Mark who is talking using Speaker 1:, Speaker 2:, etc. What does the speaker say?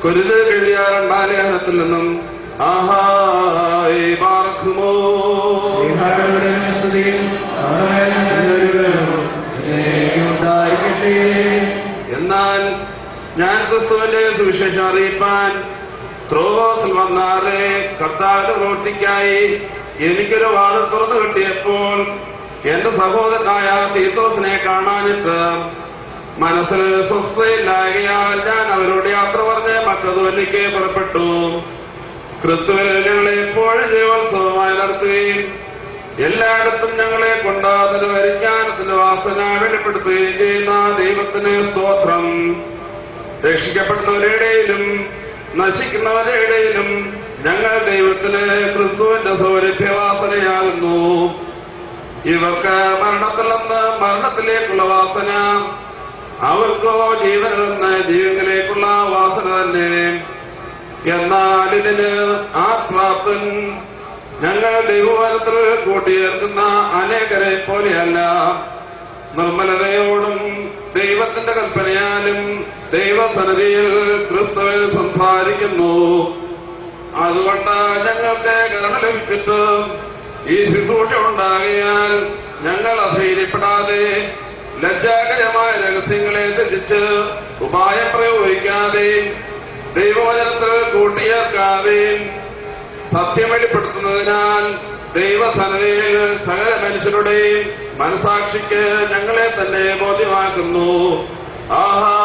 Speaker 1: കൊരുത് കഴിയ രണ്ടാലേഖനത്തിൽ നിന്നും ആഹായി പാർക്കുമോ. എന്നാൽ ഞാൻ ക്രിസ്തുവിന്റെ സുവിശേഷം അറിയിപ്പാൻ ത്രോവോസിൽ വന്നാറെ കർത്താവിന്റെ പ്രവൃത്തിക്കായി എനിക്കൊരു വാതിൽ തുറന്നു കിട്ടിയപ്പോൾ എന്റെ സഹോദരനായ തീത്തോസിനെ കാണാനിട്ട് മനസ്സിൽ സ്വസ്ഥയില്ലാകയാൽ ഞാൻ അവരോട് യാത്ര പറഞ്ഞ് മക്കതോനിക്ക് പുറപ്പെട്ടു. ക്രിസ്തുവിൽ ഞങ്ങളെ എപ്പോഴും ജയോത്സവമായി നടത്തുകയും എല്ലായിടത്തും ഞങ്ങളെ കൊണ്ടാതൊരു പരിജ്ഞാനത്തിന്റെ വാസന വെളിപ്പെടുത്തുകയും ചെയ്യുന്ന ദൈവത്തിന് സ്തോത്രം. രക്ഷിക്കപ്പെടുന്നവരുടെയിലും നശിക്കുന്നവരുടെയിലും ഞങ്ങൾ ദൈവത്തിന് ക്രിസ്തുവിന്റെ സൗരഭ്യവാസനയാകുന്നു. ഇവർക്ക് മരണത്തിൽ നിന്ന് മരണത്തിലേക്കുള്ള വാസന, അവർക്കോ ജീവനിൽ നിന്ന് ജീവനിലേക്കുള്ള വാസന തന്നെ. എന്നാൽ ഇതിന് ആത്മാർത്ഥൻ ഞങ്ങൾ ദൈവവചനത്തിൽ കൂട്ടിയേർക്കുന്ന അനേകരെ പോലെയല്ല. നിർമ്മലതയോടും ദൈവത്തിന്റെ കൽപ്പനയാലും ദൈവസന്നിധിയിൽ ക്രിസ്തുവിൽ സംസാരിക്കുന്നു. അതുകൊണ്ട് ഞങ്ങൾക്ക് കരുണ ലഭിച്ചിട്ട് ഈ ശുശ്രൂഷ ഉണ്ടാകിയാൽ ഞങ്ങൾ അധൈര്യപ്പെടാതെ ലജ്ജാകരമായ രഹസ്യങ്ങളെ ത്യജിച്ച് ഉപായം പ്രയോഗിക്കാതെ ദൈവവചനത്തിൽ കൂട്ടിയേർക്കാതെ സത്യം വെളിപ്പെടുത്തുന്നതിനാൽ ദൈവസന്നിധിയിൽ സകല മനുഷ്യരുടെയും മനസാക്ഷിക്ക് ഞങ്ങളെ തന്നെ ബോധ്യമാക്കുന്നു. ആഹാ.